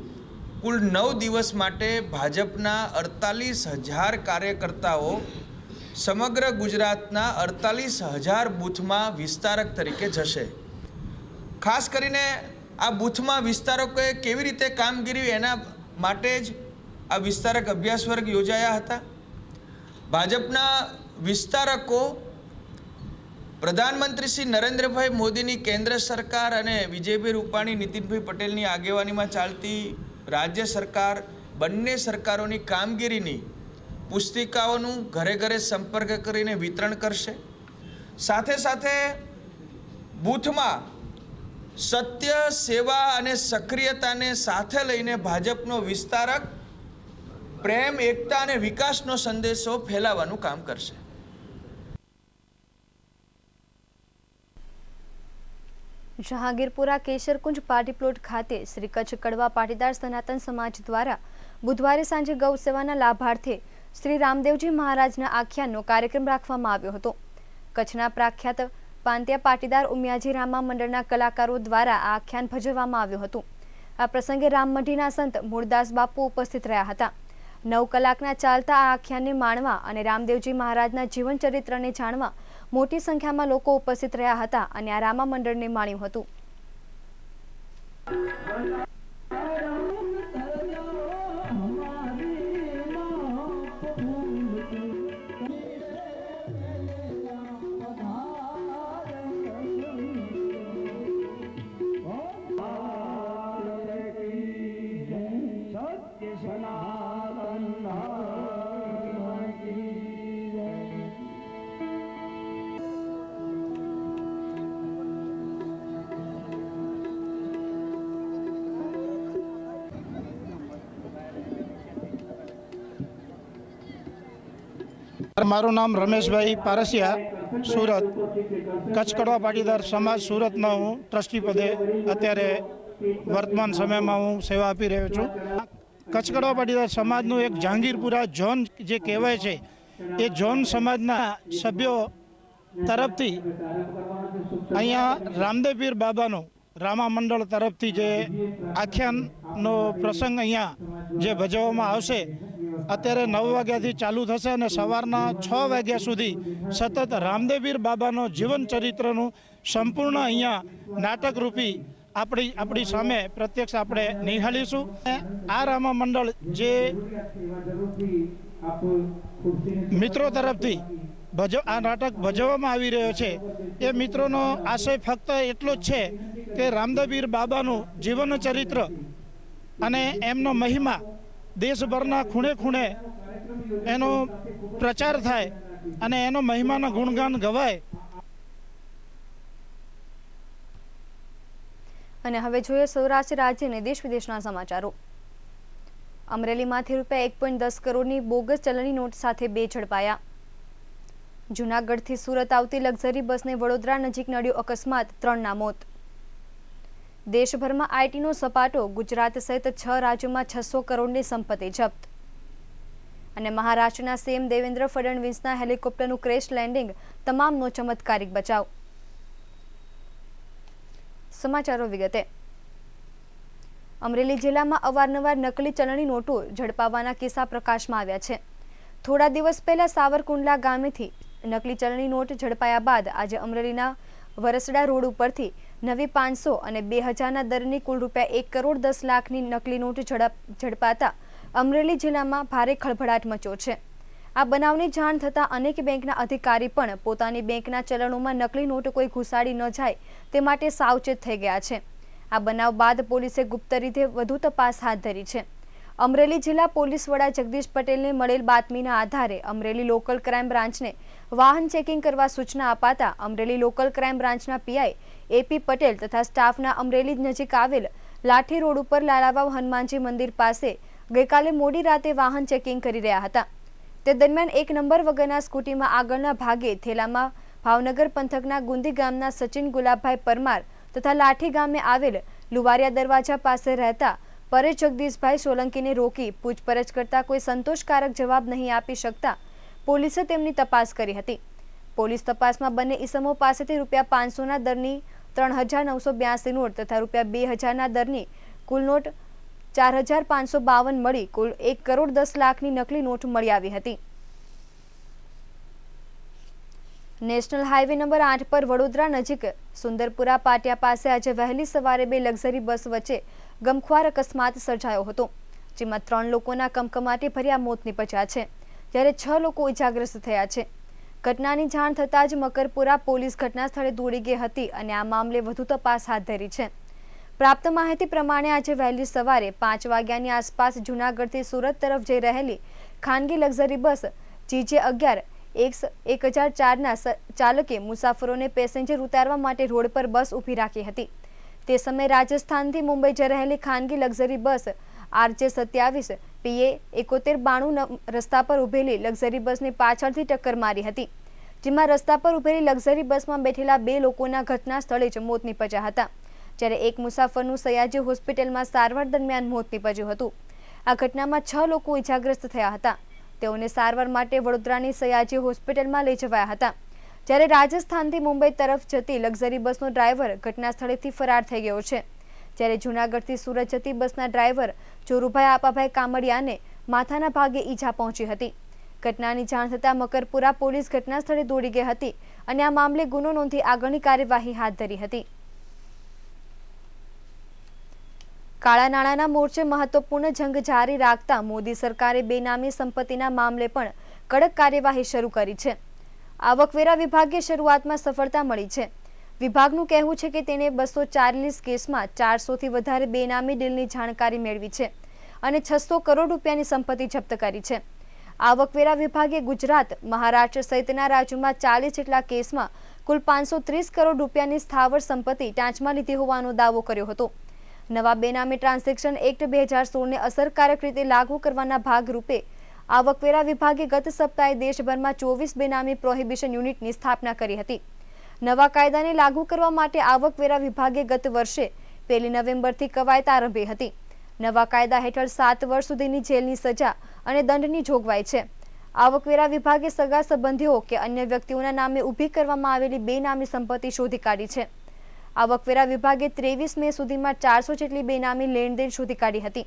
કુલ 9 દિવસ માટે ભાજપના 48,000 કાર્યકર્તાઓ સમગ્ર ગુજરાતના 48,000 બૂથમાં વિસ્તારક તરીકે જશે. ખાસ કરીને આ બૂથમાં વિસ્તારકોએ કેવી રીતે કામગીરી એના માટે જ આ વિસ્તારક અભ્યાસ વર્ગ યોજાયા હતા. ભાજપના વિસ્તારકો પ્રધાનમંત્રી શ્રી નરેન્દ્રભાઈ મોદીની કેન્દ્ર સરકાર અને વિજયભાઈ રૂપાણી નીતિનભાઈ પટેલની આગેવાનીમાં ચાલતી રાજ્ય સરકાર બંને સરકારોની કામગીરીની પુસ્તિકાઓનું ઘરે ઘરે સંપર્ક કરીને વિતરણ કરશે. સાથે સાથે બૂથમાં સત્ય, સેવા અને સક્રિયતાને સાથે લઈને ભાજપનો વિસ્તારક પ્રેમ, એકતા અને વિકાસનો સંદેશો ફેલાવવાનું કામ કરશે.
જહાંગીરપુરા કેશરકુંજ પાર્ટી પ્લોટ ખાતે શ્રી કચ્છ કડવા પાટીદાર સનાતન સમાજ દ્વારા બુધવારે સાંજે ગૌ સેવાના લાભાર્થે શ્રી રામદેવજી મહારાજના આખ્યાનનો કાર્યક્રમ રાખવામાં આવ્યો હતો. કચ્છના પ્રખ્યાત પાંત્યા પાટીદાર ઉમિયાજી રામા મંડળના કલાકારો દ્વારા આ આખ્યાન ભજવવામાં આવ્યું હતું. આ પ્રસંગે રામમઢીના સંત મૂળદાસ બાપુ ઉપસ્થિત રહ્યા હતા. 9 કલાકના ચાલતા આ આખ્યાનને માણવા અને રામદેવજી મહારાજના જીવન ચરિત્રને જાણવા મોટી સંખ્યામાં લોકો ઉપસ્થિત રહ્યા હતા અને આ રામા મંડળને માણ્યું હતું.
મારું નામ રમેશભાઈ પારસિયા, સુરત. કચ્છ કડવા પાટીદાર સમાજ સુરતનો હું ટ્રસ્ટી પદે અત્યારે વર્તમાન સમયમાં હું સેવા આપી રહ્યો છું. કચ્છ કડવા પાટીદાર સમાજનું એક જહાંગીરપુરા ઝોન જે કહેવાય છે એ ઝોન સમાજના સભ્યો તરફથી અહીંયા રામદેવપીર બાબાનો રામા મંડળ તરફથી જે આખ્યાનનો પ્રસંગ અહીંયા જે ભજવવામાં આવશે અત્યારે 9 વાગ્યાથી ચાલુ થશે અને સવારના 6 વાગ્યા સુધી સતત રામદેવપીર બાબાનો જીવન ચરિત્રનું સંપૂર્ણ અહીંયા નાટકરૂપી આપણી સામે પ્રત્યક્ષ આપણે નિહાળીશું. આ રામા મંડળ જે મિત્રો તરફથી આ નાટક ભજવવામાં આવી રહ્યો છે એ મિત્રોનો આશય ફક્ત એટલો જ છે કે રામદેવપીર બાબાનું જીવન ચરિત્ર અને એમનો મહિમા દેશભરના ખૂણે ખૂણે એનો પ્રચાર થાય અને એનો મહિમાના ગુણગાન ગવાય.
અને હવે જોઈએ સૌરાષ્ટ્ર રાજ્ય અને દેશ વિદેશના સમાચારો. અમરેલીમાંથી ₹1.10 કરોડની બોગસ ચલણી નોટ સાથે 2 ઝડપાયા. જૂનાગઢથી સુરત આવતી લક્ઝરી બસને વડોદરા નજીક નડ્યો અકસ્માત, 3ના મોત. દેશભરમાં આઈટીનો સપાટો, ગુજરાત સહિત 6 રાજ્યોમાં 600 કરોડની સંપત્તિ જપ્ત. અને મહારાષ્ટ્રના સીએમ દેવેન્દ્ર ફડણવીસના હેલિકોપ્ટરનું ક્રેશ લેન્ડિંગ, તમામનો ચમત્કારિક બચાવ. સમાચારો વિગતે. અમરેલી જિલ્લામાં અવારનવાર નકલી ચલણી નોટો ઝડપાવાના કિસ્સા પ્રકાશમાં આવ્યા છે. થોડા દિવસ પહેલા સાવરકુંડલા ગામેથી નકલી ચલણી નોટ ઝડપાયા બાદ આજે અમરેલીના વરસડા રોડ ઉપરથી નવી 500 અને 2000ના દરની કુલ ₹1.10 કરોડની નકલી નોટ ઝડપાતા અમરેલી જિલ્લામાં ભારે ખળભળાટ મચ્યો છે। આ બનાવની જાણ થતાં અનેક બેંકના અધિકારી પણ પોતાની બેંકના ચલણોમાં નકલી નોટ કોઈ ઘુસાડી ન જાય તે માટે સાવચેત થઈ ગયા છે। આ બનાવ બાદ પોલીસે ગુપ્ત રીતે વધુ તપાસ હાથ ધરી છે। અમરેલી જિલ્લા પોલીસ વડા જગદીશ પટેલને મળેલ બાતમીના આધારે અમરેલી લોકલ ક્રાઇમ બ્રાન્ચને વાહન ચેકિંગ કરવા સૂચના અપાતા અમરેલી લોકલ ક્રાઇમ બ્રાન્ચના પીઆઈ એપી પટેલ તથા સ્ટાફના અમરેલી નજીક આવેલ લાઠી રોડ ઉપર લાલાવાવ હનુમાનજી મંદિર પાસે ગઈકાલે મોડી રાતે વાહન ચેકિંગ કરી રહ્યા હતા। તે દરમિયાન એક નંબર વગરના સ્કૂટીમાં આગળના ભાગે થેલામાં ભાવનગર પંથકના ગુંદી ગામના સચિન ગુલાબભાઈ પરમાર તથા લાઠી ગામે આવેલ લુવારિયા દરવાજા પાસે રહેતા પરેશ જગદીશભાઈ સોલંકીને રોકી પૂછપરછ કરતા કોઈ સંતોષકારક જવાબ નહીં આપી શકતા પોલીસે તેમની તપાસ કરી હતી। પોલીસ તપાસમાં બંને ઈસમો પાસેથી ₹500ના દરની 3982 નોટ તથા ₹2000ના દરની કુલ નોટ 4552 મળી કુલ 1,10,00,000ની નકલી નોટ મળી આવી હતી। નેશનલ હાઈવે નંબર 8 પર વડોદરા નજીક સુંદરપુરા પાટિયા પાસે આજે વહેલી સવારે બે લક્ઝરી બસ વચ્ચે ગમખ્વાર અકસ્માત સર્જાયો હતો, જેમાં 3 લોકોના કમકમાટી ભર્યા મોત નીપજ્યા છે, જ્યારે 6 લોકો ઇજાગ્રસ્ત થયા છે। ઘટનાની જાણ થતાં જ મકરપુરા પોલીસ ઘટના સ્થળે દોડી ગઈ હતી અને આ મામલે વધુ તપાસ હાથ ધરી છે। પ્રાપ્ત માહિતી પ્રમાણે આજે વહેલી સવારે 5 વાગ્યાની આસપાસ જૂનાગઢથી સુરત તરફ જઈ રહેલી ખાનગી લક્ઝરી બસ GJ11 1004ના ચાલકે મુસાફરોને પેસેન્જર ઉતારવા માટે રોડ પર બસ ઊભી રાખી હતી। તે સમયે રાજસ્થાનથી મુંબઈ જઈ રહેલી ખાનગી લક્ઝરી બસ RJ27 PA 7192 રસ્તા પર ઊભેલી લક્ઝરી બસને પાછળથી ટક્કર મારી હતી, જેમાં રસ્તા પર ઊભેલી લક્ઝરી બસમાં બેઠેલા 2 લોકોના ઘટના સ્થળે જ મોત નીપજ્યા હતા, જ્યારે એક મુસાફરનું સયાજી હોસ્પિટલમાં સારવાર દરમિયાન મોત નીપજ્યું હતું। આ ઘટનામાં 6 લોકો ઇજાગ્રસ્ત થયા હતા। તેઓને સારવાર માટે વડોદરાની સયાજી હોસ્પિટલમાં લઈ જવાયા હતા, જ્યારે રાજસ્થાનથી મુંબઈ તરફ જતી લક્ઝરી બસનો ડ્રાઈવર ઘટના સ્થળેથી ફરાર થઈ ગયો છે, જ્યારે જૂનાગઢથી સુરત જતી બસના ડ્રાઈવર ચોરુભાઈ આપાભાઈ કામડિયાને માથાના ભાગે ઈજા પહોંચી હતી। ઘટનાની જાણ થતાં મકરપુરા પોલીસ ઘટના સ્થળે દોડી ગઈ હતી અને આ મામલે ગુનો નોંધી આગળની કાર્યવાહી હાથ ધરી હતી। કાળા નાણાંના મોરચે મહત્વપૂર્ણ જંગ જારી રાખતા મોદી સરકારે બેનામી સંપત્તિના મામલે પણ કડક કાર્યવાહી શરૂ કરી છે। આવકવેરા વિભાગે શરૂઆતમાં સફળતા મળી છે। વિભાગનું કહેવું છે કે તેણે 240 કેસમાં 400થી વધારે બેનામી ડીલની જાણકારી મેળવી છે અને 600 કરોડ રૂપિયાની સંપત્તિ જપ્ત કરી છે। આવકવેરા વિભાગે ગુજરાત, મહારાષ્ટ્ર સહિતના રાજ્યોમાં 40 જેટલા કેસમાં કુલ 530 કરોડ રૂપિયાની સ્થાવર સંપત્તિ ટાંચમાં લીધી હોવાનો દાવો કર્યો હતો। નવા બેનામી ટ્રાન્ઝેક્શન એક્ટ 2016ને અસરકારક રીતે લાગુ કરવાના ભાગરૂપે આવકવેરા વિભાગે ગત સપ્તાહે દેશભરમાં 24 બેનામી પ્રોહિબિશન યુનિટની સ્થાપના કરી હતી। નવા કાયદાને લાગુ કરવા માટે આવકવેરા વિભાગે ગત વર્ષે 1 નવેમ્બરથી કવાયત આરંભી હતી। નવા કાયદા હેઠળ 7 વર્ષ સુધીની જેલની સજા અને દંડની જોગવાઈ છે। આવકવેરા વિભાગે સગા સંબંધીઓ કે અન્ય વ્યક્તિઓના નામે ઊભી કરવામાં આવેલી બેનામી સંપત્તિ શોધી કાઢી છે। આવકવેરા વિભાગે 23 મે સુધીમાં 400 જેટલી બેનામી લેણદેણ શોધી કાઢી હતી,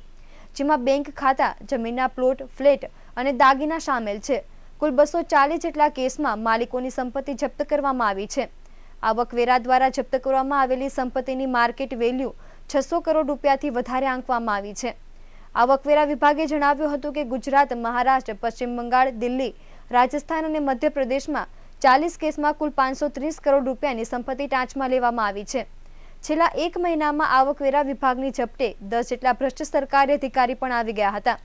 જેમાં બેંક ખાતા, જમીનના પ્લોટ, ફ્લેટ અને દાગીના સામેલ છે। કુલ 240 જેટલા કેસમાં માલિકોની સંપત્તિ જપ્ત કરવામાં આવી છે। આવકવેરા દ્વારા જપ્ત કરવામાં આવેલી સંપત્તિની માર્કેટ વેલ્યુ 600 કરોડ રૂપિયાથી વધારે આંકવામાં આવી છે। આવકવેરા વિભાગે જણાવ્યું હતું કે ગુજરાત, મહારાષ્ટ્ર, પશ્ચિમ બંગાળ, દિલ્હી, રાજસ્થાન અને મધ્યપ્રદેશમાં 40 કેસમાં કુલ 530 કરોડ રૂપિયાની સંપત્તિ ટાંચમાં લેવામાં આવી છે। છેલ્લા 1 મહિનામાં આવકવેરા વિભાગની ઝપટે 10 જેટલા ભ્રષ્ટ સરકારી અધિકારી પણ આવી ગયા હતા।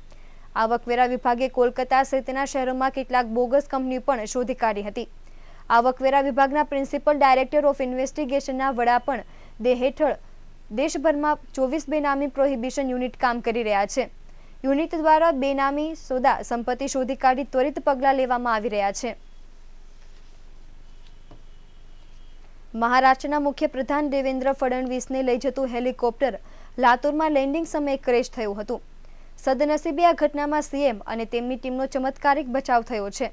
આવકવેરા વિભાગે કોલકાતા સહિતના શહેરોમાં કેટલાક બોગસ કંપનીઓ પણ શોધી કાઢી હતી। આવકવેરા વિભાગના પ્રિન્સિપલ ડાયરેક્ટર ઓફ ઇન્વેસ્ટિગેશનના વડા પણ હેઠળ દેશભરમાં 24 બેનામી પ્રોહિબિશન યુનિટ કામ કરી રહ્યા છે। યુનિટ દ્વારા બેનામી સોદા સંપત્તિ શોધી કાઢી ત્વરિત પગલાં લેવામાં આવી રહ્યા છે। મહારાષ્ટ્રના મુખ્યપ્રધાન દેવેન્દ્ર ફડણવીસને લઈ જતું હેલિકોપ્ટર લાતુરમાં લેન્ડિંગ સમયે ક્રેશ થયું હતું। સદનસીબે આ ઘટનામાં સીએમ અને તેમની ટીમનો ચમત્કારિક બચાવ થયો છે।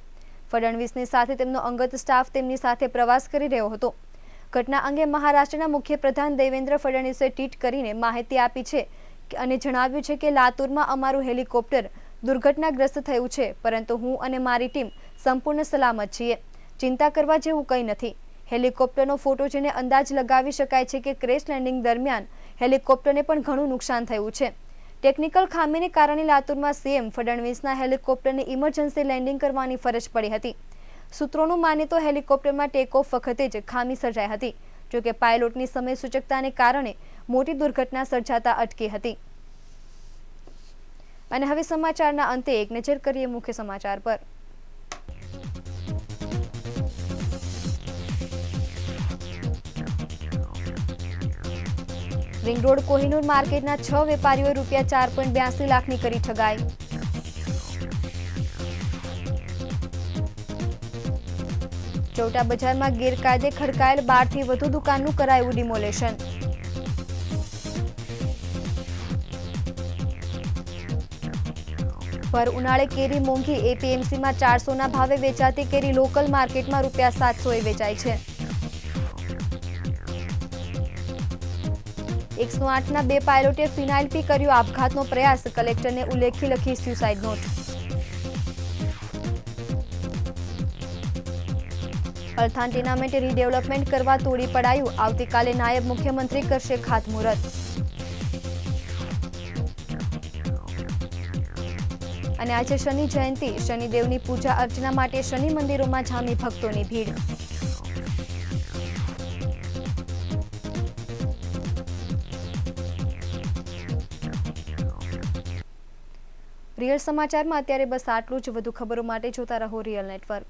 ફડણવીસની સાથે તેમનો અંગત સ્ટાફ તેમની સાથે પ્રવાસ કરી રહ્યો હતો। ઘટના અંગે મહારાષ્ટ્રના મુખ્યપ્રધાન દેવેન્દ્ર ફડણવીસે ટ્વીટ કરીને માહિતી આપી છે અને જણાવ્યું છે કે લાતુરમાં અમારું હેલિકોપ્ટર દુર્ઘટનાગ્રસ્ત થયું છે, પરંતુ હું અને મારી ટીમ સંપૂર્ણ સલામત છીએ। ચિંતા કરવા જેવું કંઈ નથી। હેલિકોપ્ટરનો ફોટો જોઈને અંદાજ લગાવી શકાય છે કે ક્રેશ લેન્ડિંગ દરમિયાન હેલિકોપ્ટરને પણ ઘણું નુકસાન થયું છે। ટેકનિકલ ખામીને કારણે લાતુરમાં સીએમ ફડણવીસના હેલિકોપ્ટરને ઇમરજન્સી લેન્ડિંગ કરવાની ફરજ પડી હતી. સૂત્રોનું માને તો હેલિકોપ્ટરમાં ટેક ઓફ વખતે જ ખામી સર્જાઈ હતી, જોકે પાયલોટની સમય સૂચકતાને કારણે મોટી દુર્ઘટના સર્જાતા અટકી હતી. અને હવે સમાચારના અંતે એક નજર કરીએ મુખ્ય સમાચાર પર. રિંગ રોડ કોહિનૂર માર્કેટના 6 વેપારીઓએ ₹4.82 લાખની કરી ઠગાઈ. ચોટા બજારમાં ગેરકાયદે ખડકાયેલ 12 થી વધુ દુકાનનું કરાયું ડિમોલેશન. ભર ઉનાળે કેરી મોંઘી. એપીએમસીમાં 400ના ભાવે વેચાતી કેરી લોકલ માર્કેટમાં ₹700એ વેચાય છે. 108ના 2 પાયલોટે ફિનાઇલ પી કર્યો આપઘાતનો પ્રયાસ. કલેક્ટરને ઉલ્લેખી લખી suicide note. Althan tenement redevelopment કરવા તોડી પડાયું. આવતીકાલે નાયબ મુખ્યમંત્રી કરશે ખાતમુહૂર્ત. અને આજે શનિ જયંતિ. શનિદેવની પૂજા અર્ચના માટે શનિ મંદિરોમાં જામી ભક્તોની ભીડ. રિયલ સમાચારમાં અત્યારે બસ આટલું જ. વધુ ખબરો માટે જોતા રહો રિયલ નેટવર્ક.